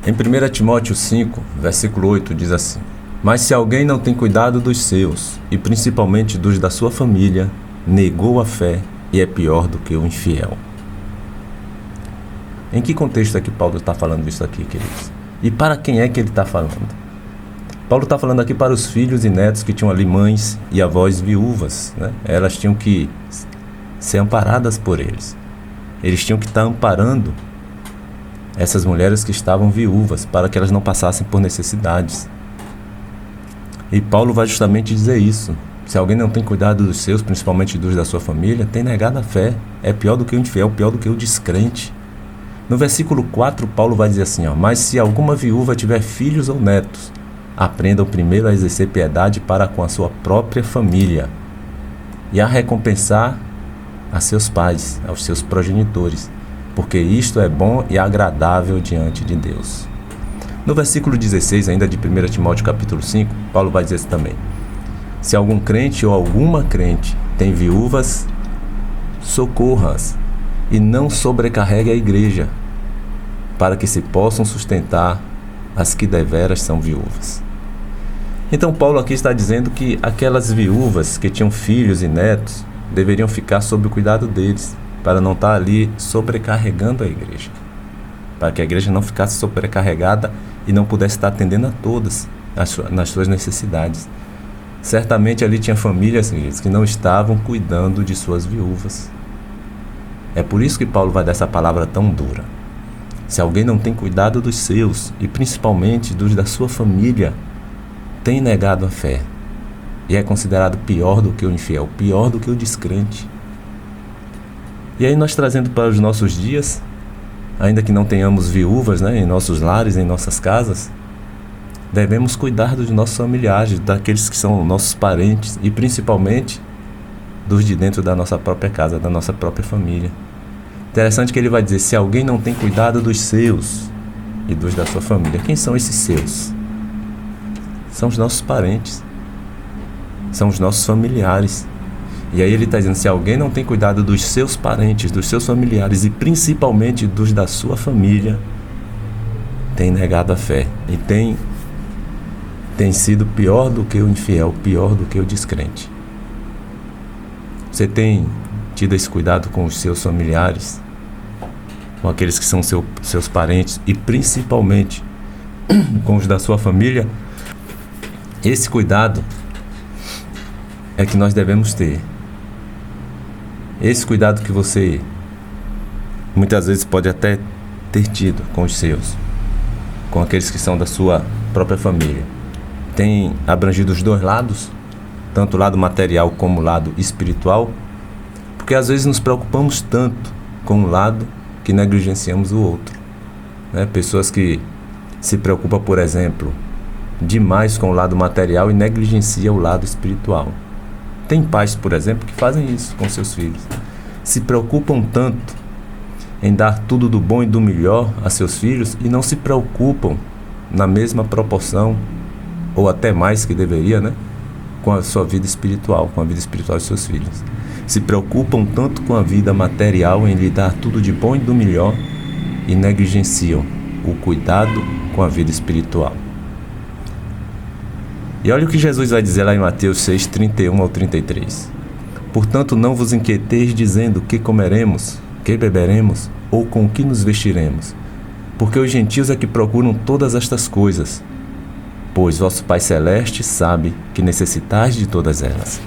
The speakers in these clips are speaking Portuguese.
Em 1 Timóteo 5, versículo 8, diz assim: Mas se alguém não tem cuidado dos seus, e principalmente dos da sua família, negou a fé e é pior do que o infiel. Em que contexto é que Paulo está falando isso aqui, queridos? E para quem é que ele está falando? Paulo está falando aqui para os filhos e netos que tinham ali mães e avós viúvas, né? Elas tinham que ser amparadas por eles. Eles tinham que estar amparando essas mulheres que estavam viúvas, para que elas não passassem por necessidades. E Paulo vai justamente dizer isso. Se alguém não tem cuidado dos seus, principalmente dos da sua família, tem negado a fé. É pior do que o infiel, pior do que o descrente. No versículo 4, Paulo vai dizer assim, mas se alguma viúva tiver filhos ou netos, aprendam primeiro a exercer piedade para com a sua própria família e a recompensar a seus pais, aos seus progenitores, porque isto é bom e agradável diante de Deus. No versículo 16, ainda de 1 Timóteo capítulo 5, Paulo vai dizer isso também. Se algum crente ou alguma crente tem viúvas, socorra-as e não sobrecarregue a igreja, para que se possam sustentar as que deveras são viúvas. Então Paulo aqui está dizendo que aquelas viúvas que tinham filhos e netos deveriam ficar sob o cuidado deles, para não estar ali sobrecarregando a igreja, para que a igreja não ficasse sobrecarregada e não pudesse estar atendendo a todas nas suas necessidades. Certamente ali tinha famílias que não estavam cuidando de suas viúvas. É por isso que Paulo vai dar essa palavra tão dura. Se alguém não tem cuidado dos seus, e principalmente dos da sua família, tem negado a fé, e é considerado pior do que o infiel, pior do que o descrente. E aí nós trazendo para os nossos dias, ainda que não tenhamos viúvas, né, em nossos lares, em nossas casas, devemos cuidar dos nossos familiares, daqueles que são nossos parentes, e principalmente dos de dentro da nossa própria casa, da nossa própria família. Interessante que ele vai dizer, se alguém não tem cuidado dos seus e dos da sua família. Quem são esses seus? São os nossos parentes, são os nossos familiares. E aí ele está dizendo, se alguém não tem cuidado dos seus parentes, dos seus familiares e principalmente dos da sua família, tem negado a fé e tem sido pior do que o infiel, pior do que o descrente. Você tem tido esse cuidado com os seus familiares, com aqueles que são seus parentes e principalmente com os da sua família? Esse cuidado é que nós devemos ter. Esse cuidado que você muitas vezes pode até ter tido com os seus, com aqueles que são da sua própria família, tem abrangido os dois lados, tanto o lado material como o lado espiritual, porque às vezes nos preocupamos tanto com um lado que negligenciamos o outro, né? Pessoas que se preocupam, por exemplo, demais com o lado material e negligenciam o lado espiritual. Tem pais, por exemplo, que fazem isso com seus filhos. Se preocupam tanto em dar tudo do bom e do melhor a seus filhos e não se preocupam na mesma proporção, ou até mais que deveria, né? Com a sua vida espiritual, com a vida espiritual de seus filhos. Se preocupam tanto com a vida material em lhe dar tudo de bom e do melhor e negligenciam o cuidado com a vida espiritual. E olha o que Jesus vai dizer lá em Mateus 6, 31 ao 33. Portanto, não vos inquieteis dizendo que comeremos, que beberemos ou com que nos vestiremos, porque os gentios é que procuram todas estas coisas, pois vosso Pai Celeste sabe que necessitais de todas elas.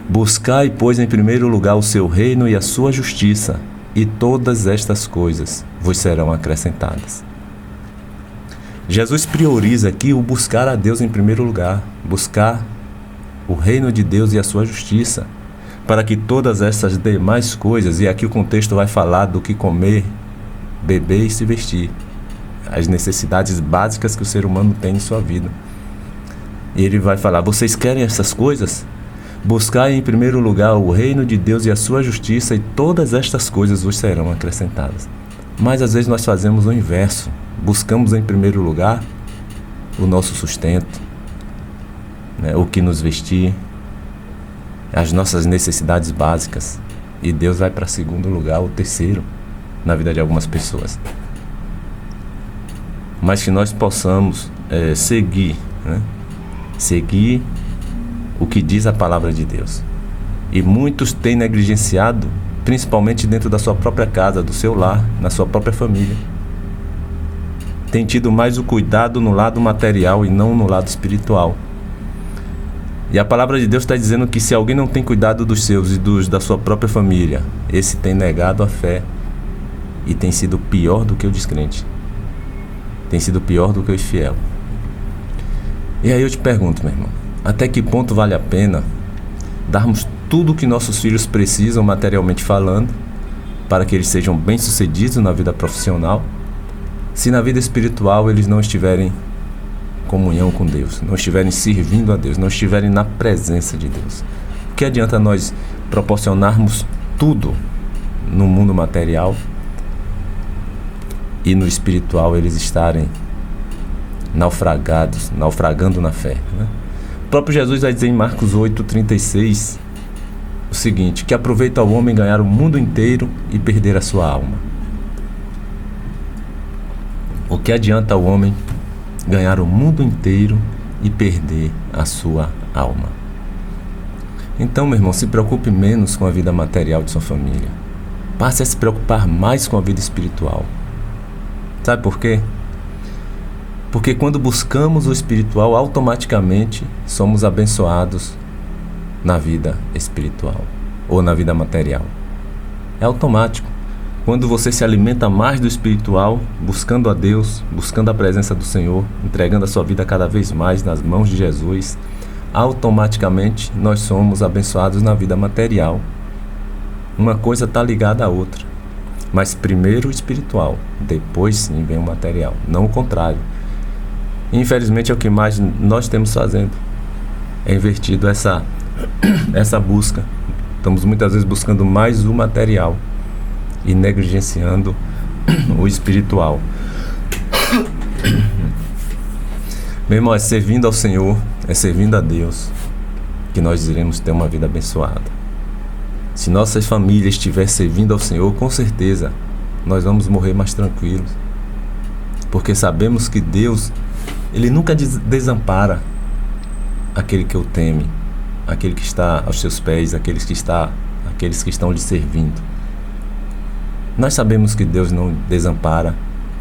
Buscai, pois, em primeiro lugar o seu reino e a sua justiça, e todas estas coisas vos serão acrescentadas. Jesus prioriza aqui o buscar a Deus em primeiro lugar, buscar o reino de Deus e a sua justiça, para que todas essas demais coisas, e aqui o contexto vai falar do que comer, beber e se vestir, as necessidades básicas que o ser humano tem em sua vida. E ele vai falar, vocês querem essas coisas? Buscai em primeiro lugar o reino de Deus e a sua justiça, e todas estas coisas vos serão acrescentadas. Mas às vezes nós fazemos o inverso. Buscamos em primeiro lugar o nosso sustento, né, o que nos vestir, as nossas necessidades básicas, e Deus vai para segundo lugar, o terceiro, na vida de algumas pessoas. mas que nós possamos seguir, né? Seguir o que diz a palavra de Deus. E muitos têm negligenciado, principalmente dentro da sua própria casa, do seu lar, na sua própria família. Tem tido mais o cuidado no lado material e não no lado espiritual. E a palavra de Deus está dizendo que se alguém não tem cuidado dos seus e da sua própria família, esse tem negado a fé e tem sido pior do que o descrente. Tem sido pior do que o infiel. E aí eu te pergunto, meu irmão, até que ponto vale a pena darmos tudo o que nossos filhos precisam materialmente falando, para que eles sejam bem-sucedidos na vida profissional, se na vida espiritual eles não estiverem em comunhão com Deus, não estiverem servindo a Deus, não estiverem na presença de Deus? O que adianta nós proporcionarmos tudo no mundo material e no espiritual eles estarem naufragando na fé, né? O próprio Jesus vai dizer em Marcos 8,36 o seguinte: que aproveita ao homem ganhar o mundo inteiro e perder a sua alma. O que adianta ao homem ganhar o mundo inteiro e perder a sua alma? Então, meu irmão, se preocupe menos com a vida material de sua família. Passe a se preocupar mais com a vida espiritual. Sabe por quê? Porque quando buscamos o espiritual, automaticamente somos abençoados na vida espiritual ou na vida material. É automático. Quando você se alimenta mais do espiritual, buscando a Deus, buscando a presença do Senhor, entregando a sua vida cada vez mais nas mãos de Jesus, automaticamente nós somos abençoados na vida material. Uma coisa está ligada à outra. Mas primeiro o espiritual, depois sim vem o material, não o contrário. Infelizmente é o que mais nós temos fazendo. É invertido essa busca. Estamos muitas vezes buscando mais o material e negligenciando o espiritual. Meu irmão, é servindo ao Senhor, é servindo a Deus que nós iremos ter uma vida abençoada. Se nossas famílias estiverem servindo ao Senhor, com certeza nós vamos morrer mais tranquilos. Porque sabemos que Deus, Ele nunca desampara aquele que o teme, aquele que está aos seus pés, aqueles que estão lhe servindo. Nós sabemos que Deus não desampara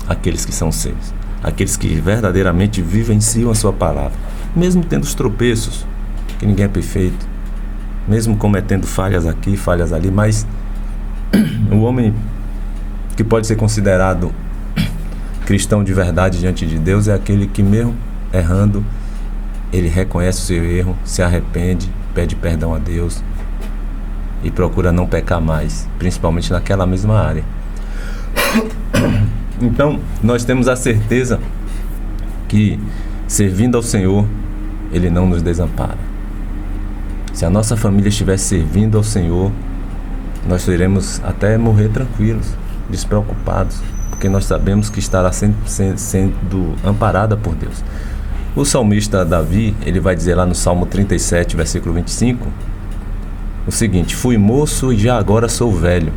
aqueles que são seus, aqueles que verdadeiramente vivenciam a sua palavra, mesmo tendo os tropeços, que ninguém é perfeito, mesmo cometendo falhas aqui, falhas ali, mas o homem que pode ser considerado cristão de verdade diante de Deus é aquele que, mesmo errando, ele reconhece o seu erro, se arrepende, pede perdão a Deus e procura não pecar mais, principalmente naquela mesma área. Então, nós temos a certeza que, servindo ao Senhor, Ele não nos desampara. Se a nossa família estiver servindo ao Senhor, nós iremos até morrer tranquilos, despreocupados, porque nós sabemos que estará sendo amparada por Deus. O salmista Davi, ele vai dizer lá no Salmo 37, versículo 25, o seguinte: fui moço e já agora sou velho,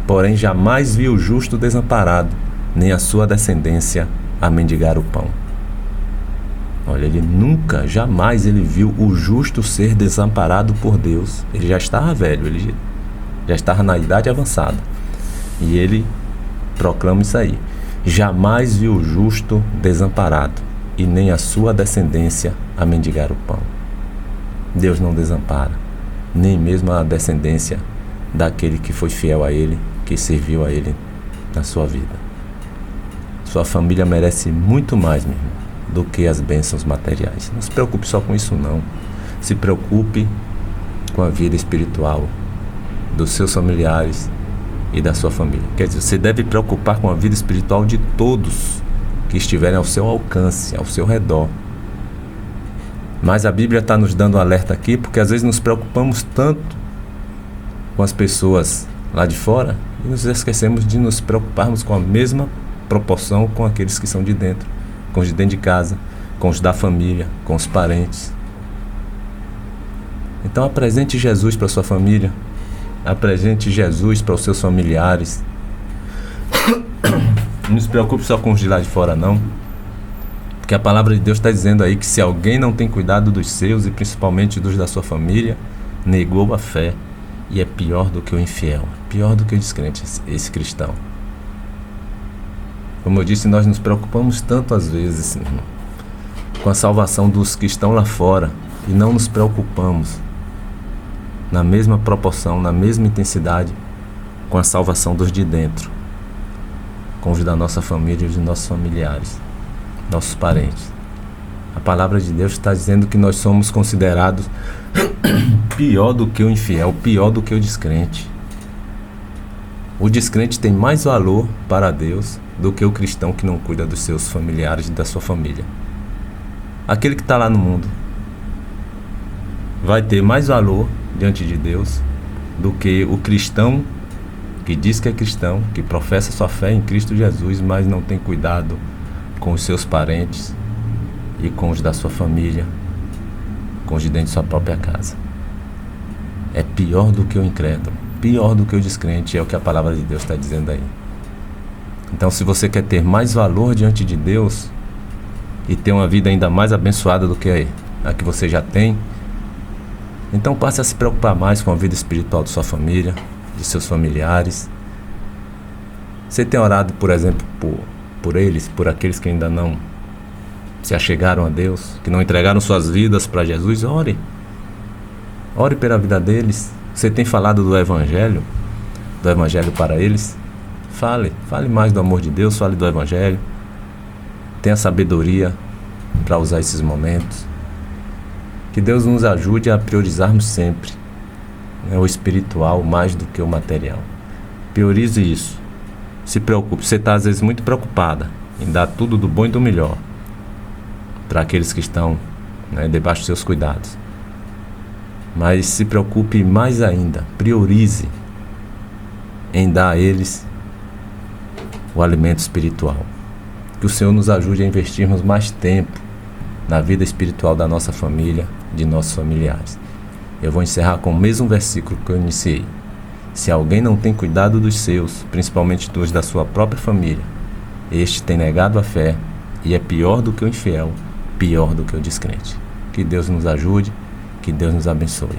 porém jamais vi o justo desamparado, nem a sua descendência a mendigar o pão. Olha, ele nunca, jamais ele viu o justo ser desamparado por Deus. Ele já estava velho, ele já estava na idade avançada. E ele proclama isso aí: jamais viu o justo desamparado, e nem a sua descendência a mendigar o pão. Deus não desampara, nem mesmo a descendência daquele que foi fiel a Ele, que serviu a Ele na sua vida. Sua família merece muito mais, meu irmão, do que as bênçãos materiais. Não se preocupe só com isso, não. Se preocupe com a vida espiritual dos seus familiares e da sua família. Quer dizer, você deve preocupar com a vida espiritual de todos que estiverem ao seu alcance, ao seu redor. Mas a Bíblia está nos dando um alerta aqui, porque às vezes nos preocupamos tanto com as pessoas lá de fora e nos esquecemos de nos preocuparmos com a mesma proporção com aqueles que são de dentro, com os de dentro de casa, com os da família, com os parentes. Então apresente Jesus para sua família, apresente Jesus para os seus familiares. Não se preocupe só com os de lá de fora, não. Porque a palavra de Deus está dizendo aí que se alguém não tem cuidado dos seus, e principalmente dos da sua família, negou a fé e é pior do que o infiel, pior do que o descrente, esse cristão. Como eu disse, nós nos preocupamos tanto às vezes com a salvação dos que estão lá fora e não nos preocupamos na mesma proporção, na mesma intensidade com a salvação dos de dentro, com os da nossa família e os de nossos familiares, nossos parentes. A palavra de Deus está dizendo que nós somos considerados pior do que o infiel, pior do que o descrente. O descrente tem mais valor para Deus do que o cristão que não cuida dos seus familiares e da sua família. Aquele que está lá no mundo vai ter mais valor diante de Deus do que o cristão que diz que é cristão, que professa sua fé em Cristo Jesus, mas não tem cuidado com os seus parentes e com os da sua família, com os de dentro de sua própria casa. É pior do que o incrédulo, pior do que o descrente, é o que a palavra de Deus está dizendo aí. Então, se você quer ter mais valor diante de Deus e ter uma vida ainda mais abençoada do que a que você já tem, então passe a se preocupar mais com a vida espiritual de sua família, de seus familiares. Você tem orado, por exemplo, por eles, por aqueles que ainda não se achegaram a Deus, que não entregaram suas vidas para Jesus? Ore pela vida deles. Você tem falado do Evangelho para eles? Fale mais do amor de Deus, fale do Evangelho. Tenha sabedoria para usar esses momentos. Que Deus nos ajude a priorizarmos sempre, né, o espiritual mais do que o material. Priorize isso. Se preocupe. Você está às vezes muito preocupada em dar tudo do bom e do melhor para aqueles que estão, né, debaixo dos seus cuidados. Mas se preocupe mais ainda. Priorize em dar a eles o alimento espiritual. Que o Senhor nos ajude a investirmos mais tempo na vida espiritual da nossa família, de nossos familiares. Eu vou encerrar com o mesmo versículo que eu iniciei. Se alguém não tem cuidado dos seus, principalmente dos da sua própria família, este tem negado a fé e é pior do que o infiel, pior do que o descrente. Que Deus nos ajude, que Deus nos abençoe.